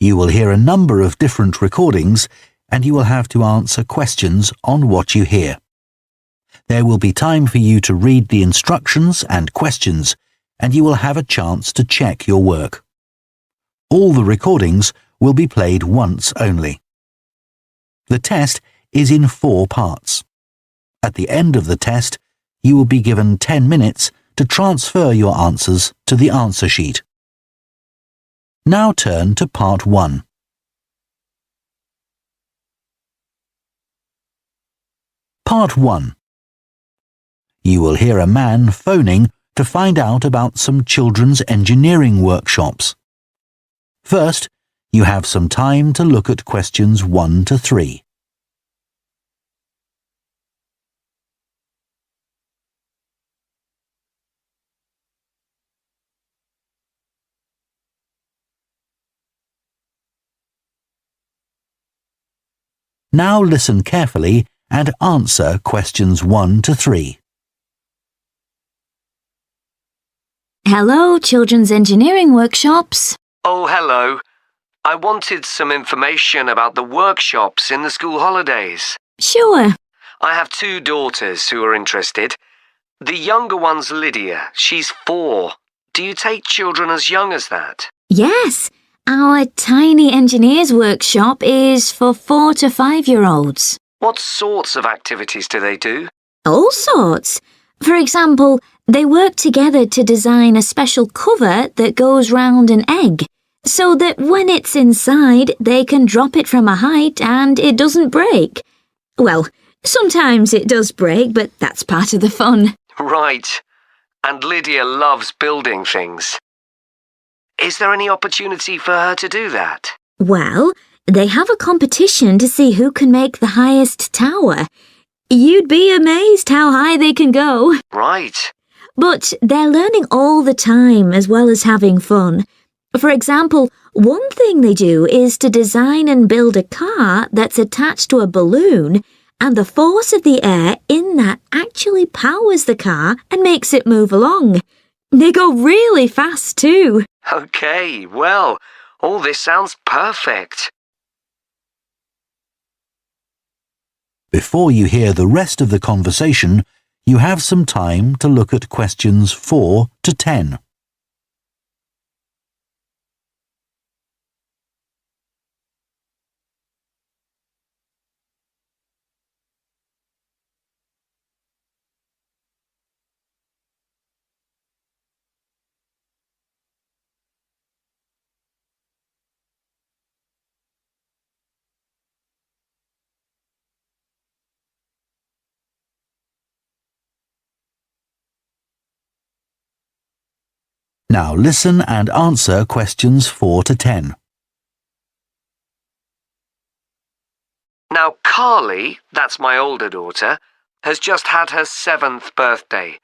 You will hear a number of different recordings and you will have to answer questions on what you hear. There will be time for you to read the instructions and questions, and you will have a chance to check your work. All the recordings will be played once only. The test is in 4 parts. At the end of the test, you will be given 10 minutes to transfer your answers to the answer sheet. Now turn to Part 1. Part 1. You will hear a man phoning to find out about some children's engineering workshops. First, you have some time to look at questions 1 to 3. Now listen carefully and answer questions 1 to 3. Hello, Children's Engineering Workshops. Oh, hello. I wanted some information about the workshops in the school holidays. Sure. I have 2 daughters who are interested. The younger one's Lydia. She's 4. Do you take children as young as that? Yes, our tiny engineers workshop is for 4 to 5-year-olds. What sorts of activities do they do? All sorts. For example, they work together to design a special cover that goes round an egg, so that when it's inside, they can drop it from a height and it doesn't break. Well, sometimes it does break, but that's part of the fun. Right. And Lydia loves building things. Is there any opportunity for her to do that? Well, they have a competition to see who can make the highest tower. You'd be amazed how high they can go. Right. But they're learning all the time as well as having fun. For example, one thing they do is to design and build a car that's attached to a balloon, and the force of the air in that actually powers the car and makes it move along. They go really fast too. Okay, well, all this sounds perfect. Before you hear the rest of the conversation, you have some time to look at questions 4 to 10. Now listen and answer questions 4 to 10. Now, Carly, that's my older daughter, has just had her 7th birthday.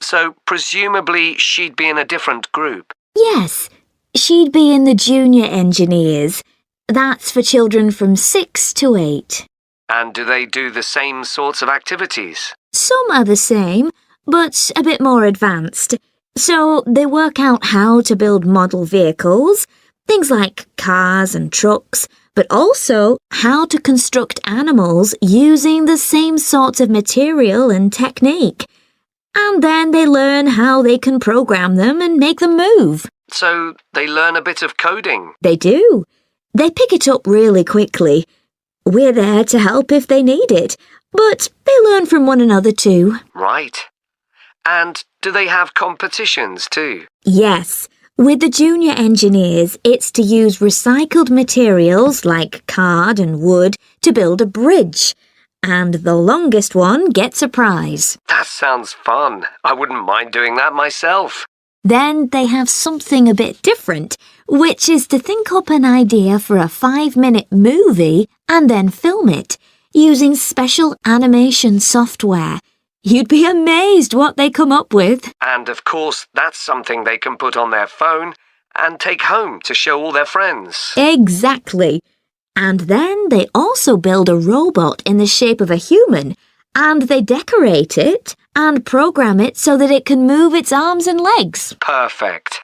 So, presumably, she'd be in a different group. Yes, she'd be in the junior engineers. That's for children from 6 to 8. And do they do the same sorts of activities? Some are the same, but a bit more advanced. So they work out how to build model vehicles, things like cars and trucks, but also how to construct animals using the same sorts of material and technique. And then they learn how they can program them and make them move. So they learn a bit of coding? They do. They pick it up really quickly. We're there to help if they need it, but they learn from one another too. Right. And do they have competitions too? Yes. With the junior engineers, it's to use recycled materials like card and wood to build a bridge. And the longest one gets a prize. That sounds fun. I wouldn't mind doing that myself. Then they have something a bit different, which is to think up an idea for a 5-minute movie and then film it using special animation software. You'd be amazed what they come up with. And of course, that's something they can put on their phone and take home to show all their friends. Exactly. And then they also build a robot in the shape of a human, and they decorate it and program it so that it can move its arms and legs. Perfect.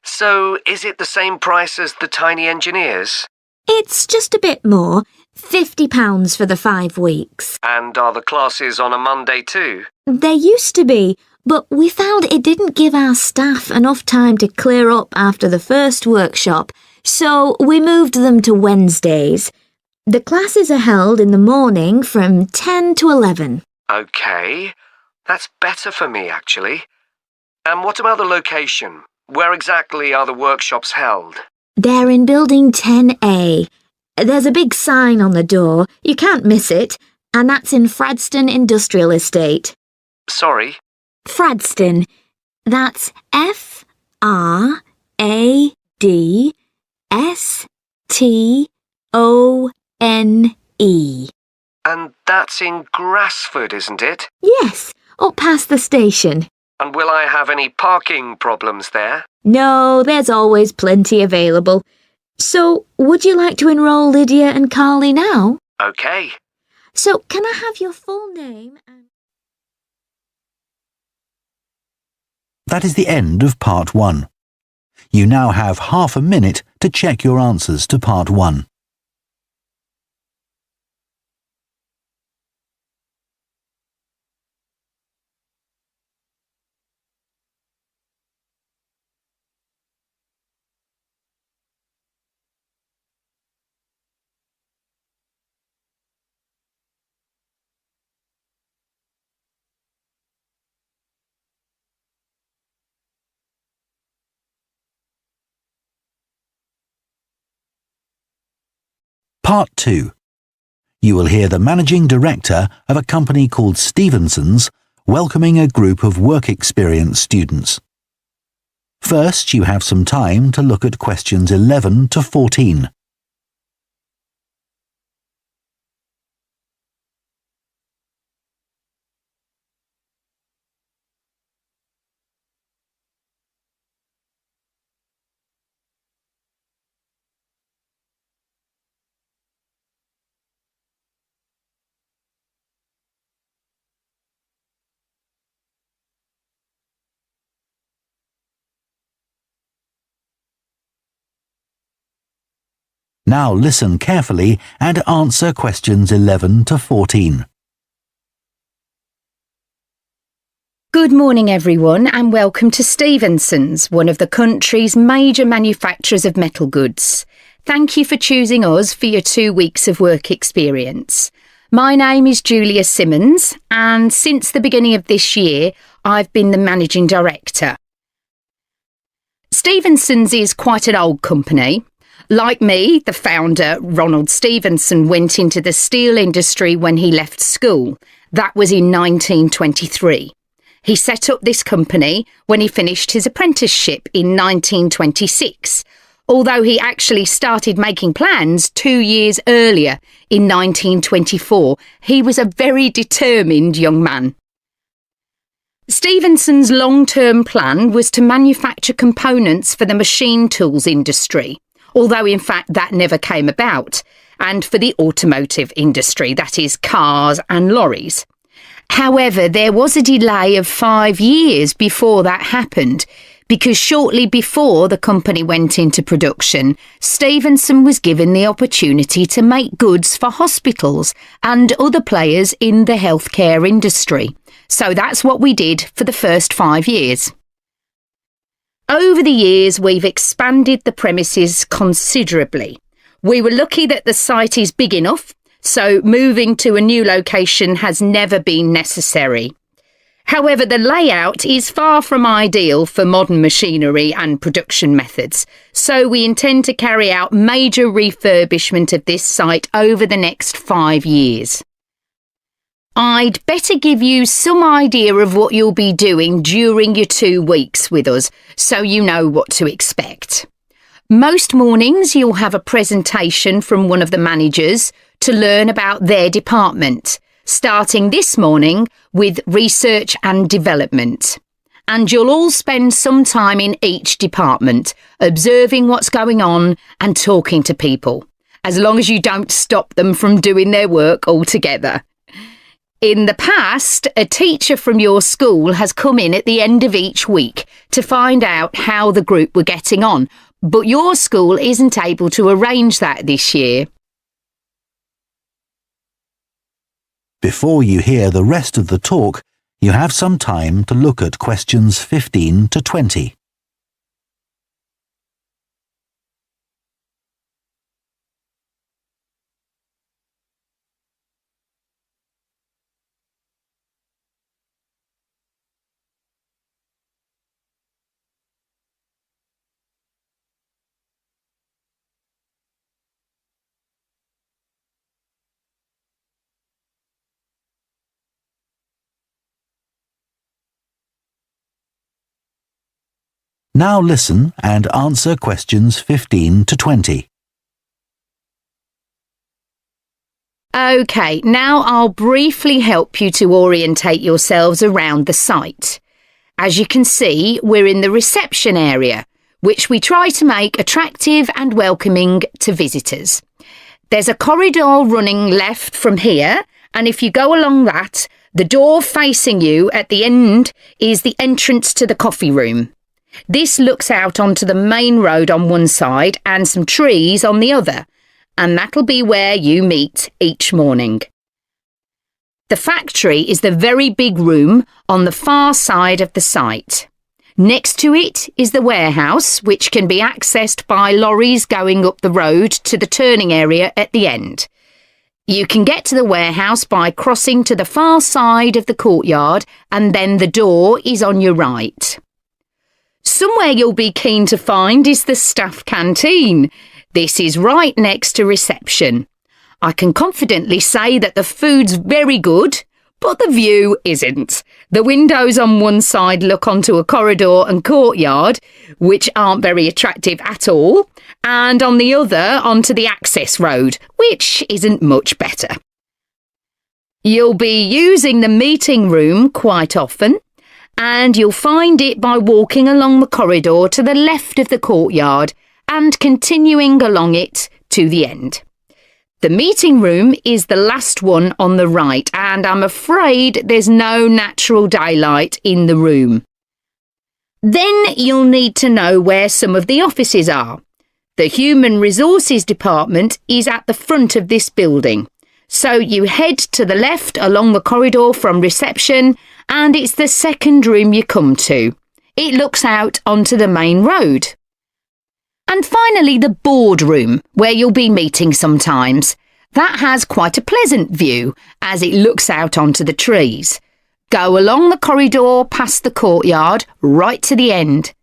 So is it the same price as the tiny engineers? It's just a bit more, £50 for the 5 weeks. And are the classes on a Monday too? They used to be, but we found it didn't give our staff enough time to clear up after the first workshop, so we moved them to Wednesdays. The classes are held in the morning from 10 to 11. OK, that's better for me actually. And what about the location? Where exactly are the workshops held? They're in Building 10A. There's a big sign on the door. You can't miss it. And that's in Fradston Industrial Estate. Sorry? Fradston. That's F-R-A-D-S-T-O-N-E. And that's in Grassford, isn't it? Yes, up past the station. And will I have any parking problems there? No, there's always plenty available. So, would you like to enrol Lydia and Carly now? OK. So, can I have your full name and... That is the end of Part 1. You now have half a minute to check your answers to Part 1. Part 2. You will hear the managing director of a company called Stevenson's welcoming a group of work experience students. First, you have some time to look at questions 11 to 14. Now listen carefully and answer questions 11 to 14. Good morning everyone and welcome to Stevenson's, one of the country's major manufacturers of metal goods. Thank you for choosing us for your 2 weeks of work experience. My name is Julia Simmons and since the beginning of this year I've been the managing director. Stevenson's is quite an old company. Like me, the founder, Ronald Stevenson, went into the steel industry when he left school. That was in 1923. He set up this company when he finished his apprenticeship in 1926, although he actually started making plans 2 years earlier, in 1924. He was a very determined young man. Stevenson's long-term plan was to manufacture components for the machine tools industry, although in fact that never came about, and for the automotive industry, that is cars and lorries. However, there was a delay of 5 years before that happened, because shortly before the company went into production, Stevenson was given the opportunity to make goods for hospitals and other players in the healthcare industry. So that's what we did for the first 5 years. Over the years, we've expanded the premises considerably. We were lucky that the site is big enough, so moving to a new location has never been necessary. However, the layout is far from ideal for modern machinery and production methods, so we intend to carry out major refurbishment of this site over the next 5 years. I'd better give you some idea of what you'll be doing during your 2 weeks with us, so you know what to expect. Most mornings you'll have a presentation from one of the managers to learn about their department, starting this morning with research and development. And you'll all spend some time in each department, observing what's going on and talking to people, as long as you don't stop them from doing their work altogether. In the past, a teacher from your school has come in at the end of each week to find out how the group were getting on, but your school isn't able to arrange that this year. Before you hear the rest of the talk, you have some time to look at questions 15 to 20. Now listen and answer questions 15 to 20. OK, now I'll briefly help you to orientate yourselves around the site. As you can see, we're in the reception area, which we try to make attractive and welcoming to visitors. There's a corridor running left from here, and if you go along that, the door facing you at the end is the entrance to the coffee room. This looks out onto the main road on one side and some trees on the other, and that'll be where you meet each morning. The factory is the very big room on the far side of the site. Next to it is the warehouse, which can be accessed by lorries going up the road to the turning area at the end. You can get to the warehouse by crossing to the far side of the courtyard, and then the door is on your right. Somewhere you'll be keen to find is the staff canteen. This is right next to reception. I can confidently say that the food's very good, but the view isn't. The windows on one side look onto a corridor and courtyard, which aren't very attractive at all, and on the other onto the access road, which isn't much better. You'll be using the meeting room quite often, and you'll find it by walking along the corridor to the left of the courtyard and continuing along it to the end. The meeting room is the last one on the right, and I'm afraid there's no natural daylight in the room. Then you'll need to know where some of the offices are. The Human Resources Department is at the front of this building. So you head to the left along the corridor from reception, and it's the second room you come to. It looks out onto the main road. And finally, the boardroom, where you'll be meeting sometimes. That has quite a pleasant view, as it looks out onto the trees. Go along the corridor past the courtyard, right to the end.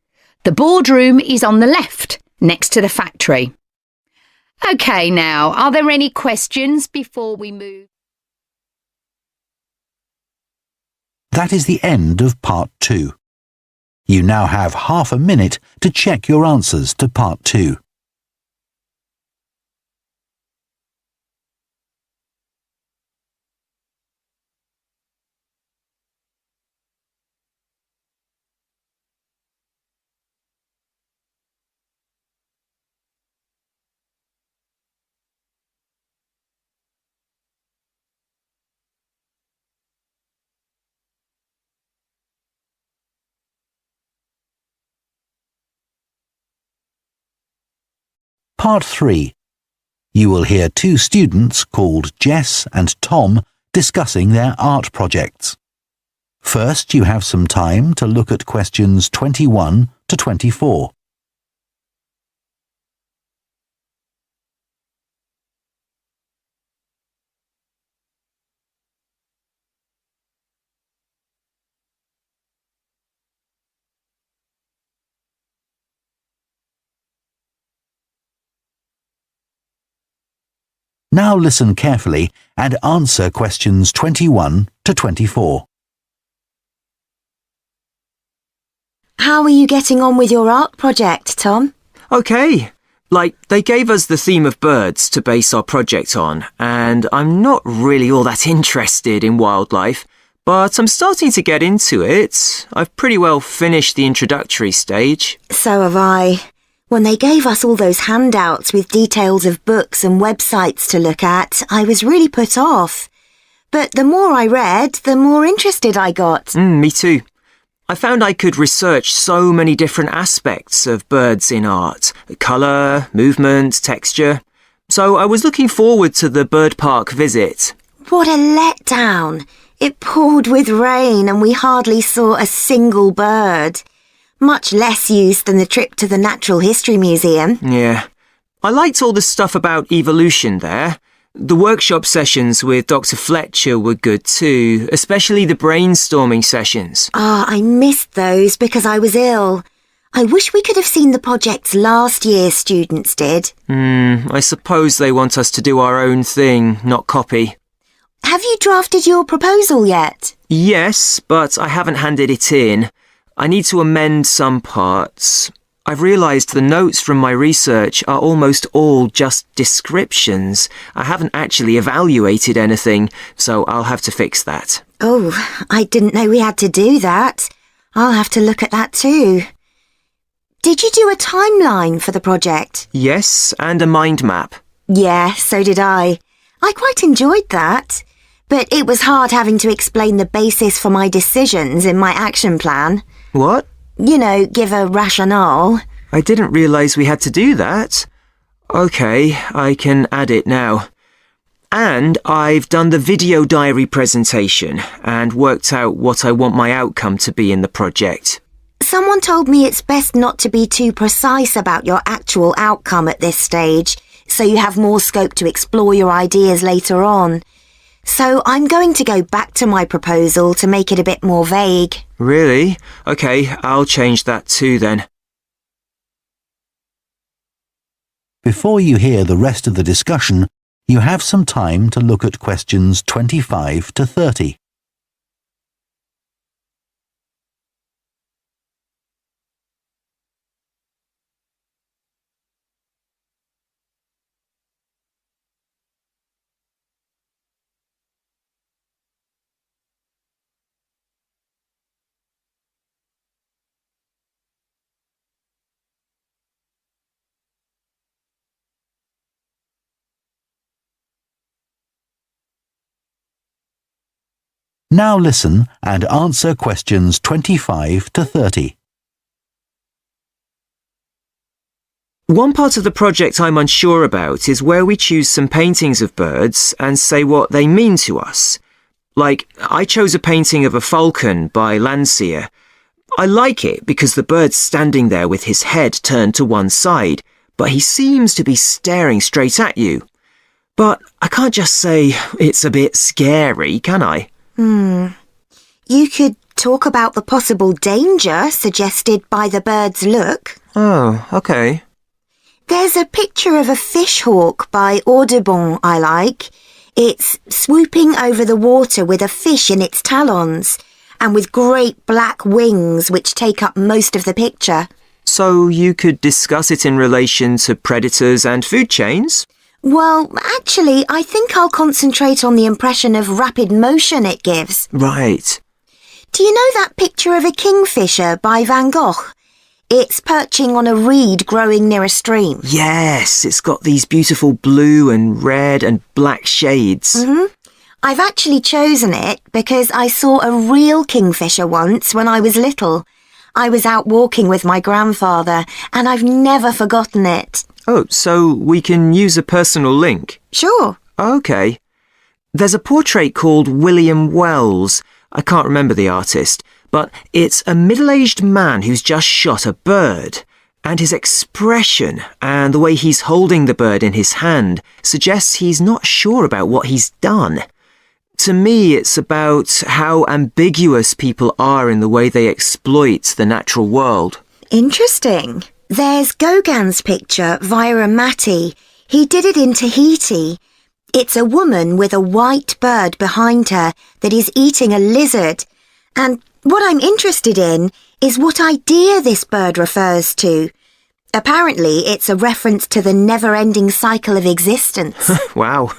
The boardroom is on the left, next to the factory. OK, now, are there any questions before we move? That is the end of part 2. You now have half a minute to check your answers to part 2. Part 3. You will hear two students called Jess and Tom discussing their art projects. First, you have some time to look at questions 21 to 24. Now listen carefully and answer questions 21 to 24. How are you getting on with your art project, Tom? OK. They gave us the theme of birds to base our project on, and I'm not really all that interested in wildlife, but I'm starting to get into it. I've pretty well finished the introductory stage. So have I. When they gave us all those handouts with details of books and websites to look at, I was really put off. But the more I read, the more interested I got. Me too. I found I could research so many different aspects of birds in art. Colour, movement, texture. So I was looking forward to the bird park visit. What a letdown. It poured with rain and we hardly saw a single bird. Much less use than the trip to the Natural History Museum. Yeah. I liked all the stuff about evolution there. The workshop sessions with Dr. Fletcher were good too, especially the brainstorming sessions. I missed those because I was ill. I wish we could have seen the projects last year's students did. I suppose they want us to do our own thing, not copy. Have you drafted your proposal yet? Yes, but I haven't handed it in. I need to amend some parts. I've realised the notes from my research are almost all just descriptions. I haven't actually evaluated anything, so I'll have to fix that. Oh, I didn't know we had to do that. I'll have to look at that too. Did you do a timeline for the project? Yes, and a mind map. Yeah, so did I. I quite enjoyed that. But it was hard having to explain the basis for my decisions in my action plan. What? You know, give a rationale. I didn't realise we had to do that. OK, I can add it now. And I've done the video diary presentation and worked out what I want my outcome to be in the project. Someone told me it's best not to be too precise about your actual outcome at this stage, so you have more scope to explore your ideas later on. So I'm going to go back to my proposal to make it a bit more vague. Really? OK, I'll change that too then. Before you hear the rest of the discussion, you have some time to look at questions 25 to 30. Now listen and answer questions 25 to 30. One part of the project I'm unsure about is where we choose some paintings of birds and say what they mean to us. Like, I chose a painting of a falcon by Landseer. I like it because the bird's standing there with his head turned to one side, but he seems to be staring straight at you. But I can't just say it's a bit scary, can I? You could talk about the possible danger suggested by the bird's look. Oh, OK. There's a picture of a fishhawk by Audubon I like. It's swooping over the water with a fish in its talons and with great black wings which take up most of the picture. So you could discuss it in relation to predators and food chains? Well, actually, I think I'll concentrate on the impression of rapid motion it gives. Right. Do you know that picture of a kingfisher by Van Gogh? It's perching on a reed growing near a stream. Yes, it's got these beautiful blue and red and black shades. I've actually chosen it because I saw a real kingfisher once when I was little. I was out walking with my grandfather and I've never forgotten it. Oh, so we can use a personal link? Sure. OK. There's a portrait called William Wells. I can't remember the artist, but it's a middle-aged man who's just shot a bird. And his expression and the way he's holding the bird in his hand suggests he's not sure about what he's done. To me, it's about how ambiguous people are in the way they exploit the natural world. Interesting. There's Gauguin's picture via a Matty. He did it in Tahiti. It's a woman with a white bird behind her that is eating a lizard. And what I'm interested in is what idea this bird refers to. Apparently, it's a reference to the never-ending cycle of existence. Wow.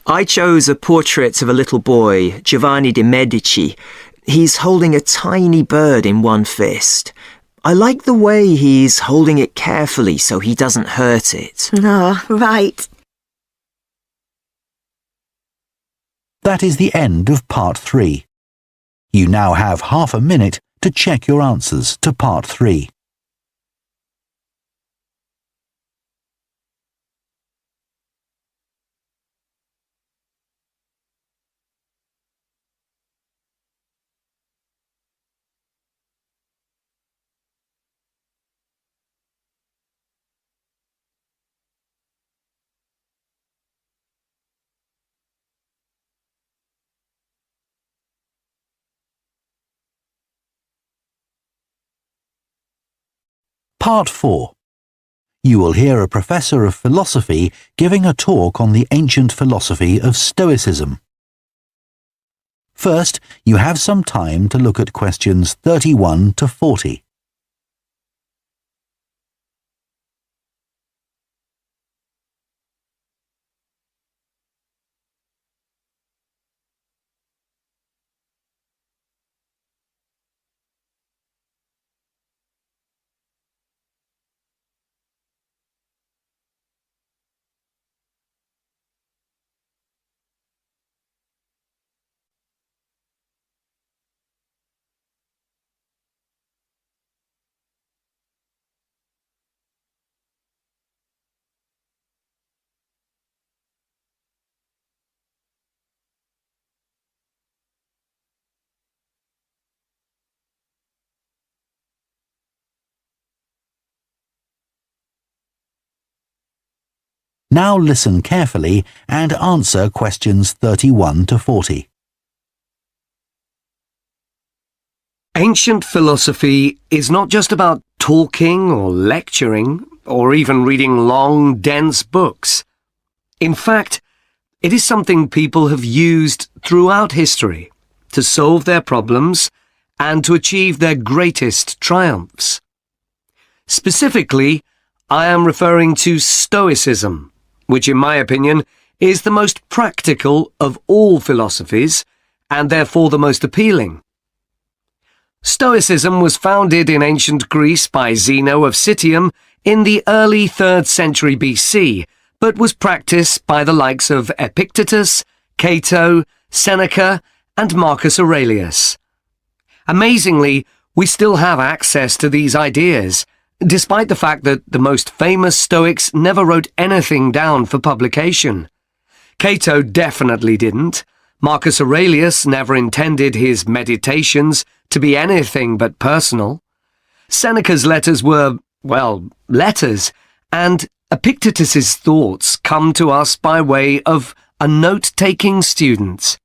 I chose a portrait of a little boy, Giovanni de' Medici. He's holding a tiny bird in one fist. I like the way he's holding it carefully so he doesn't hurt it. Oh, right. That is the end of Part 3. You now have half a minute to check your answers to Part 3. Part 4. You will hear a professor of philosophy giving a talk on the ancient philosophy of Stoicism. First, you have some time to look at questions 31 to 40. Now listen carefully and answer questions 31 to 40. Ancient philosophy is not just about talking or lecturing or even reading long, dense books. In fact, it is something people have used throughout history to solve their problems and to achieve their greatest triumphs. Specifically, I am referring to Stoicism, which in my opinion is the most practical of all philosophies and therefore the most appealing. Stoicism was founded in ancient Greece by Zeno of Citium in the early 3rd century BC, but was practiced by the likes of Epictetus, Cato, Seneca, and Marcus Aurelius. Amazingly, we still have access to these ideas, despite the fact that the most famous Stoics never wrote anything down for publication. Cato definitely didn't. Marcus Aurelius never intended his meditations to be anything but personal. Seneca's letters were, well, letters, and Epictetus's thoughts come to us by way of a note-taking student.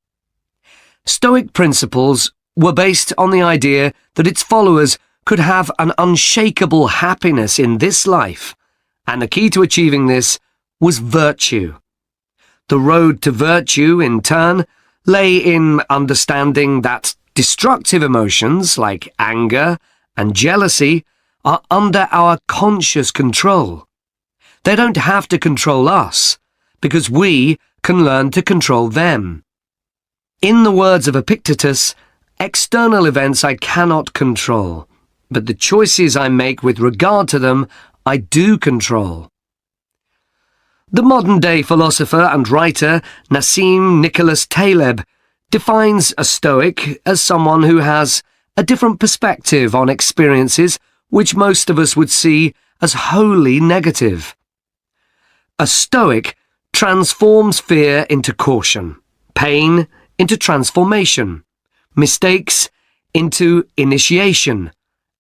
Stoic principles were based on the idea that its followers could have an unshakable happiness in this life, and the key to achieving this was virtue. The road to virtue, in turn, lay in understanding that destructive emotions like anger and jealousy are under our conscious control. They don't have to control us, because we can learn to control them. In the words of Epictetus, external events I cannot control, but the choices I make with regard to them, I do control. The modern-day philosopher and writer Nassim Nicholas Taleb defines a Stoic as someone who has a different perspective on experiences which most of us would see as wholly negative. A Stoic transforms fear into caution, pain into transformation, mistakes into initiation,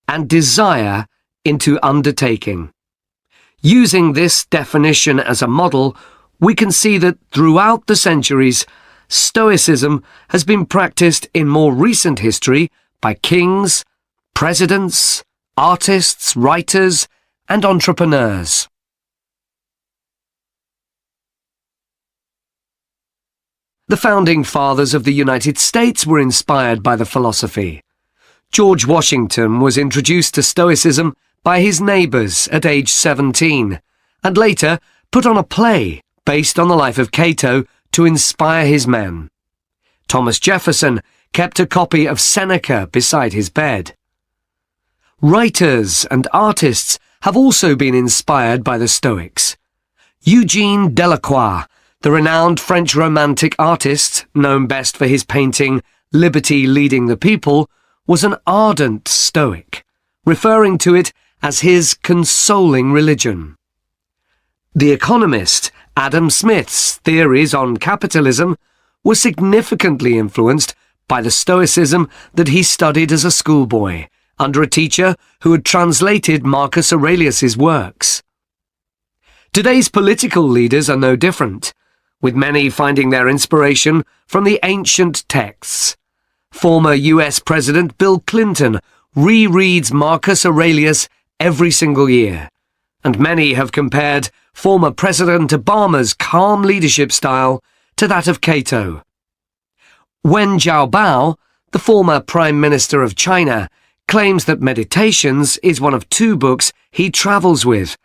and desire into undertaking. Using this definition as a model, we can see that throughout the centuries, Stoicism has been practiced in more recent history by kings, presidents, artists, writers, and entrepreneurs. The founding fathers of the United States were inspired by the philosophy. George Washington was introduced to Stoicism by his neighbours at age 17, and later put on a play based on the life of Cato to inspire his men. Thomas Jefferson kept a copy of Seneca beside his bed. Writers and artists have also been inspired by the Stoics. Eugene Delacroix The renowned French Romantic artist, known best for his painting Liberty Leading the People, was an ardent Stoic, referring to it as his consoling religion. The economist Adam Smith's theories on capitalism were significantly influenced by the Stoicism that he studied as a schoolboy under a teacher who had translated Marcus Aurelius's works. Today's political leaders are no different, with many finding their inspiration from the ancient texts. Former US President Bill Clinton rereads Marcus Aurelius every single year, and many have compared former President Obama's calm leadership style to that of Cato. Wen Jiabao, the former Prime Minister of China, claims that Meditations is one of 2 books he travels with,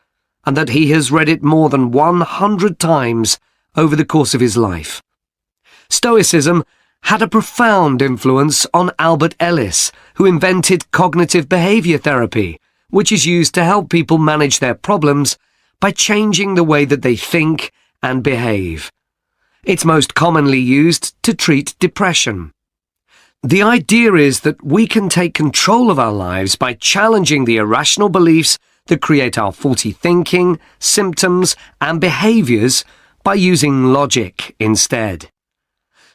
and that he has read it more than 100 times over the course of his life. Stoicism had a profound influence on Albert Ellis, who invented cognitive behavior therapy, which is used to help people manage their problems by changing the way that they think and behave. It's most commonly used to treat depression. The idea is that we can take control of our lives by challenging the irrational beliefs that create our faulty thinking, symptoms, and behaviors by using logic instead.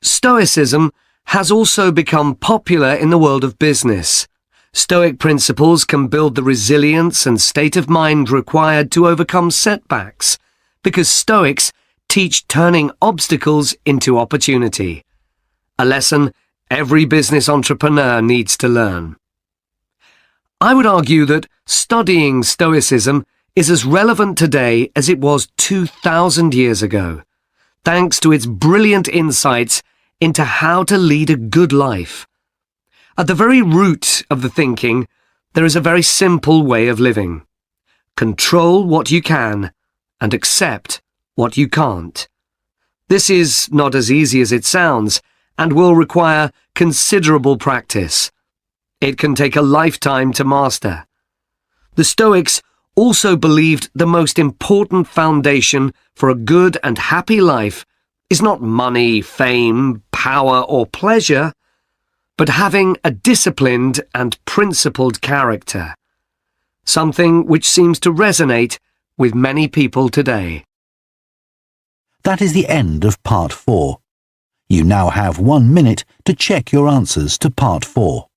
Stoicism has also become popular in the world of business. Stoic principles can build the resilience and state of mind required to overcome setbacks, because Stoics teach turning obstacles into opportunity, a lesson every business entrepreneur needs to learn. I would argue that studying Stoicism is as relevant today as it was 2,000 years ago, thanks to its brilliant insights into how to lead a good life. At the very root of the thinking, there is a very simple way of living. Control what you can and accept what you can't. This is not as easy as it sounds and will require considerable practice. It can take a lifetime to master. The Stoics also believed the most important foundation for a good and happy life is not money, fame, power, or pleasure, but having a disciplined and principled character, something which seems to resonate with many people today. That is the end of Part 4. You now have 1 minute to check your answers to Part 4.